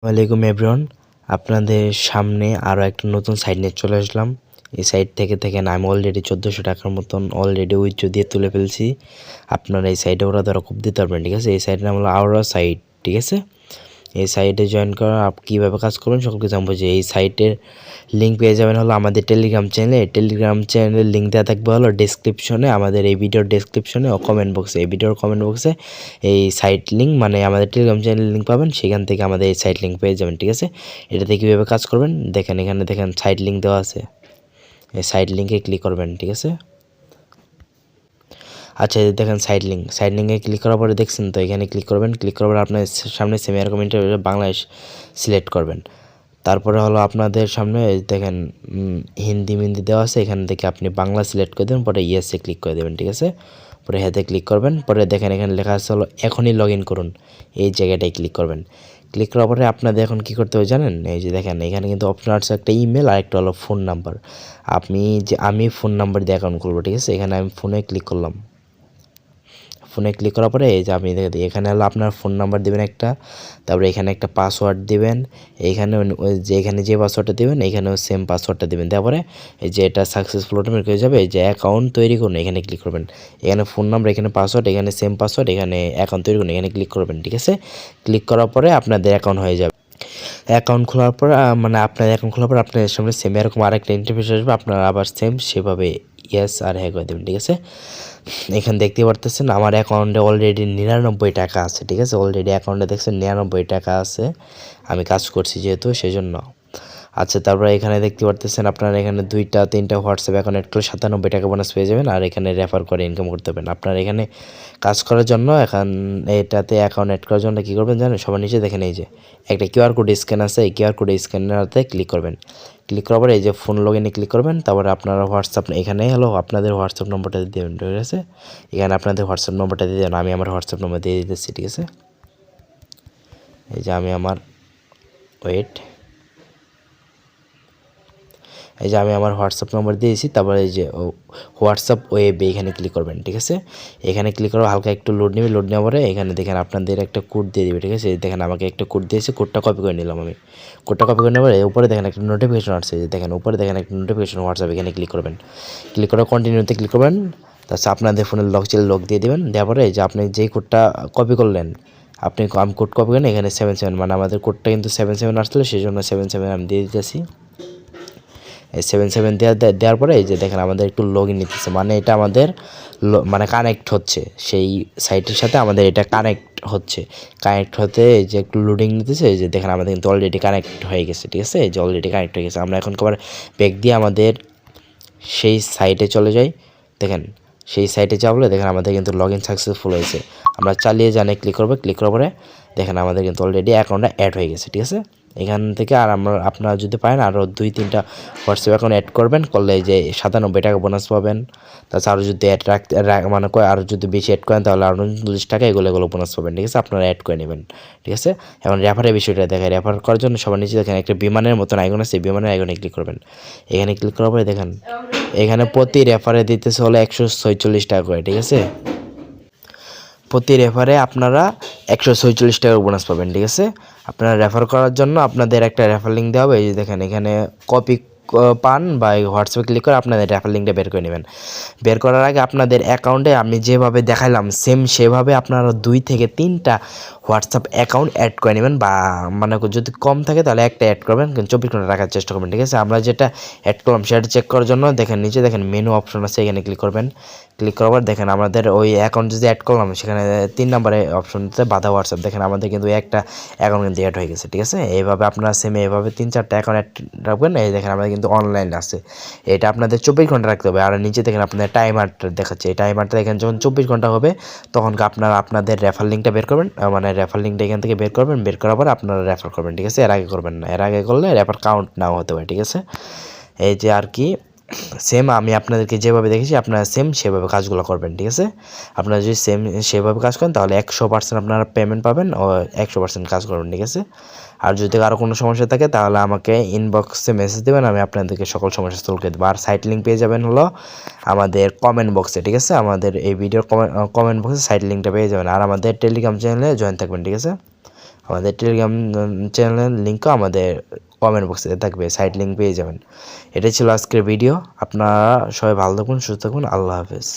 ওয়ালাইকুম এভরিওয়ান, আপনাদের সামনে আরও একটা নতুন সাইট নিয়ে চলে আসলাম। এই সাইট থেকে দেখেন আমি অলরেডি 1400 টাকার মতন অলরেডি উইথড্র দিয়ে তুলে ফেলছি। আপনারা এই সাইটে ওরা দ্বারা খুব দিতে পারবেন, ঠিক আছে। এই সাইটের নাম হলো আওরা সাইট, ঠিক আছে। এই সাইটে জয়েন করা কীভাবে কাজ করবেন সকলকে জানবো। যে এই সাইটের লিঙ্ক পেয়ে যাবেন হলো আমাদের টেলিগ্রাম চ্যানেলের লিঙ্ক দেওয়া থাকবে হলো ডেসক্রিপশনে, আমাদের এই ভিডিওর ডেসক্রিপশনে ও কমেন্ট বক্সে। এই ভিডিওর কমেন্ট বক্সে এই সাইট লিঙ্ক মানে আমাদের টেলিগ্রাম চ্যানেলের লিঙ্ক পাবেন, সেখান থেকে আমাদের এই সাইট লিঙ্ক পেয়ে যাবেন, ঠিক আছে। এটাতে কীভাবে কাজ করবেন দেখেন, এখানে দেখেন সাইট লিঙ্ক দেওয়া আছে, এই সাইট লিঙ্কে ক্লিক করবেন, ঠিক আছে। আচ্ছা, দেখেন সাইট লিঙ্কে ক্লিক করার পরে দেখছেন তো, এখানে ক্লিক করবেন। ক্লিক করার পরে আপনার সামনে সেম এরকম ইন্টারভিউ বাংলাদেশ সিলেক্ট করবেন। তারপরে হলো আপনাদের সামনে দেখেন হিন্দি দেওয়া আছে, এখান থেকে আপনি বাংলা সিলেক্ট করে দেবেন, পরে ইয়েসে ক্লিক করে দেবেন, ঠিক আছে। পরে হেতে ক্লিক করবেন, পরে দেখেন এখানে লেখা আছে হলো এখনই লগ ইন করুন, এই জায়গাটায় ক্লিক করবেন। ক্লিক করার পরে আপনাদের এখন কী করতে হবে জানেন, এই যে দেখেন এখানে কিন্তু অপশন আছে একটা ইমেল আর একটা হলো ফোন নাম্বার। আমি ফোন নাম্বার দিয়ে অ্যাকাউন্ট খুলবো, ঠিক আছে। এখানে আমি ফোনে ক্লিক করলাম। ফোনে ক্লিক করার পরে এই যে আপনি এখানে হলো আপনার ফোন নাম্বার দেবেন একটা, তারপরে এখানে একটা পাসওয়ার্ড দিবেন, এইখানে এখানে যে পাসওয়ার্ডটা দেবেন এখানেও সেম পাসওয়ার্ডটা দেবেন। তারপরে এই যে এটা সাকসেসফুল অটোমেটিক হয়ে যাবে। এই যে অ্যাকাউন্ট তৈরি করুন, এখানে ক্লিক করবেন। এখানে ফোন নাম্বার, এখানে পাসওয়ার্ড, এখানে সেম পাসওয়ার্ড, এখানে অ্যাকাউন্ট তৈরি করুন, এখানে ক্লিক করবেন, ঠিক আছে। ক্লিক করার পরে আপনাদের অ্যাকাউন্ট হয়ে যাবে। অ্যাকাউন্ট খোলার পর আপনাদের অ্যাকাউন্ট খোলার পর আপনাদের সামনে সেম এরকম আরেকটা ইন্টারফেস আসবে, আপনারা আবার সেম সেভাবে ইয়েস আর হ্যাঁ করে দেবেন, ঠিক আছে। এখানে দেখতে পারতেছেন আমার অ্যাকাউন্টে অলরেডি 99 টাকা আছে, ঠিক আছে। অলরেডি অ্যাকাউন্টে দেখছেন 99 টাকা আছে, আমি কাজ করছি যেহেতু সেজন্য। আচ্ছা, তারপরে এখানে দেখতে পারতেছেন আপনারা এখানে 2-3টা হোয়াটসঅ্যাপ অ্যাকাউন্ট অ্যাড করলে 97 টাকা বোনাস পেয়ে যাবেন, আর এখানে রেফার করে ইনকাম করতে পারবেন। আপনারা এখানে কাজ করার জন্য এটাতে অ্যাকাউন্ট অ্যাড করার জন্য কী করবেন জানেন, সবার নিচে দেখেন এই যে একটা কিউআর কোড স্ক্যান আছে, এই কিউআর কোড স্ক্যানারতে ক্লিক করবেন। ক্লিক করার পরে এই যে ফোন লগইনে ক্লিক করবেন, তারপরে আপনারা হোয়াটসঅ্যাপ এখানে হলো আপনাদের হোয়াটসঅ্যাপ নম্বরটা দিয়ে দেবেন, ঠিক আছে। এখানে আপনাদের হোয়াটসঅ্যাপ নম্বরটা দিয়ে দেবেন, আমি আমার হোয়াটসঅ্যাপ নম্বর দিয়ে দিতেছি, ঠিক আছে। এই যে আমি আমার হোয়াটসঅ্যাপ নম্বর দিয়েছি। তারপরে এই যে হোয়াটসঅ্যাপ ওয়েবে এখানে ক্লিক করবেন, ঠিক আছে। এখানে ক্লিক করে হালকা একটু লোড নেবে, লোড নেওয়ার পরে এখানে দেখেন আপনাদের একটা কোড দিয়ে দেবে, ঠিক আছে। দেখেন আমাকে একটা কোড দিয়েছে, কোডটা কপি করে নিলাম আমি। কোডটা কপি করে নেওয়ার পরে উপরে দেখেন একটা নোটিফিকেশন আসছে, দেখেন উপরে দেখেন একটা নোটিফিকেশন হোয়াটসঅ্যাপ, এখানে ক্লিক করবেন। ক্লিক করে কন্টিনিউতে ক্লিক করবেন। তাছাড়া আপনাদের ফোনের লক ছিল লক দিয়ে দেবেন। দেওয়ার পরে যে আপনি যেই কোডটা কপি করলেন, আমি কোড কপি করেন এখানে 77 মানে আমাদের কোডটা কিন্তু 77 আসছিল, সেই জন্য 77 আমি দিয়ে দিতেছি। এই 77 দেওয়ার পরে এই যে দেখেন আমাদের একটু লগ ইন নিতেছে, মানে এটা আমাদের মানে কানেক্ট হচ্ছে সেই সাইটের সাথে, আমাদের এটা কানেক্ট হতে এই যে একটু লোডিং নিতেছে। এই যে দেখেন আমাদের কিন্তু অলরেডি কানেক্ট হয়ে গেছে, ঠিক আছে। এই যে অলরেডি কানেক্ট হয়ে গেছে। আমরা এখন আবার ব্যাক দিয়ে আমাদের সেই সাইটে চলে যাই। দেখেন সেই সাইটে যাবলে দেখেন আমাদের কিন্তু লগ ইন সাকসেসফুল হয়েছে। আমরা চালিয়ে জানে ক্লিক করবো, ক্লিক করার পরে দেখেন আমাদের কিন্তু অলরেডি অ্যাকাউন্টটা অ্যাড হয়ে গেছে, ঠিক আছে। এখান থেকে আর আপনারা যদি পারেন আরও 2-3টা হোয়াটসঅ্যাপ অ্যাকাউন্ট অ্যাড করবেন, করলে যে 97 টাকা বোনাস পাবেন। তাছাড়া আরও যদি অ্যাড মানে আরও যদি বেশি অ্যাড করেন তাহলে আরও 39 টাকা এগুলো বোনাস পাবেন, ঠিক আছে। আপনারা অ্যাড করে নেবেন, ঠিক আছে। এখন রেফারের বিষয়টা দেখেন, রেফার করার জন্য সবার নিচে দেখেন একটা বিমানের মতন আইকন আছে, বিমানের আইকনে ক্লিক করবেন। এখানে ক্লিক করার পরে দেখেন এখানে প্রতি রেফারে দিতেছে হলো 146 টাকা করে, ঠিক আছে। প্রতি রেফারে আপনারা 146 টাকার বোনাস পাবেন, ঠিক আছে। আপনারা রেফার করার জন্য আপনাদের একটা রেফার লিঙ্ক দেওয়া হবে, এই যে দেখেন এখানে কপি পান বা হোয়াটসঅ্যাপে ক্লিক করে আপনাদের রেফার লিঙ্কটা বের করে নেবেন। বের করার আগে আপনাদের অ্যাকাউন্টে আমি যেভাবে দেখালাম সেম সেভাবে আপনারা 2-3টা হোয়াটসঅ্যাপ অ্যাকাউন্ট অ্যাড করে নেবেন, বা মানে যদি কম থাকে তাহলে একটা অ্যাড করবেন, কিন্তু 24 ঘন্টা রাখার চেষ্টা করবেন, ঠিক আছে। আমরা যেটা অ্যাড করলাম সেটা চেক করার জন্য দেখেন নিচে দেখেন মেনু অপশন আছে, এখানে ক্লিক করবেন। ক্লিক করার পর দেখেন আমাদের ওই অ্যাকাউন্ট যদি অ্যাড করলাম সেখানে 3 নম্বরে অপশনতে বাধা হোয়াটসঅ্যাপ, দেখেন আমাদের কিন্তু একটা অ্যাকাউন্ট কিন্তু অ্যাড হয়ে গেছে, ঠিক আছে। এইভাবে আপনারা সেম এইভাবে 3-4টা অ্যাকাউন্ট অ্যাড রাখবেন। এই দেখেন আমাদের কিন্তু অনলাইন আছে, এটা আপনাদের 24 ঘন্টা রাখতে হবে। আর নিচে দেখেন আপনাদের টাইমারটা দেখাচ্ছে, এই টাইমারটা দেখেন যখন 24 ঘন্টা হবে তখন আপনারা আপনাদের রেফার লিঙ্কটা বের করবেন, মানে রেফার লিঙ্কটা এখান থেকে বের করবেন। বের করার পর আপনারা রেফার করবেন, ঠিক আছে। এর আগে করবেন না, এর আগে করলে রেফার কাউন্ট নাও হতে পারে, ঠিক আছে। এই যে আর কি সেম আমি আপনাদেরকে যেভাবে দেখেছি আপনারা সেম সেভাবে কাজগুলো করবেন, ঠিক আছে। আপনারা যদি সেম সেভাবে কাজ করেন তাহলে 100% আপনারা পেমেন্ট পাবেন ও 100% কাজ করবেন, ঠিক আছে। আর যদি আরও কোনো সমস্যা থাকে তাহলে আমাকে ইনবক্সে মেসেজ দেবেন, আমি আপনাদেরকে সকল সমস্যা সলভ করে দেবো। আর সাইট লিঙ্ক পেয়ে যাবেন হলো আমাদের কমেন্ট বক্সে, ঠিক আছে। আমাদের এই ভিডিওর কমেন্ট বক্সে সাইট লিঙ্কটা পেয়ে যাবেন। আর আমাদের টেলিগ্রাম চ্যানেলে জয়েন থাকবেন, ঠিক আছে। আমাদের টেলিগ্রাম চ্যানেলের লিঙ্কও আমাদের কমেন্ট বক্সে থাকবে, সাইড লিঙ্ক পেয়ে যাবেন। এটাই ছিল আজকের ভিডিও। আপনারা সবাই ভালো থাকুন, সুস্থ থাকুন। আল্লাহ হাফেজ।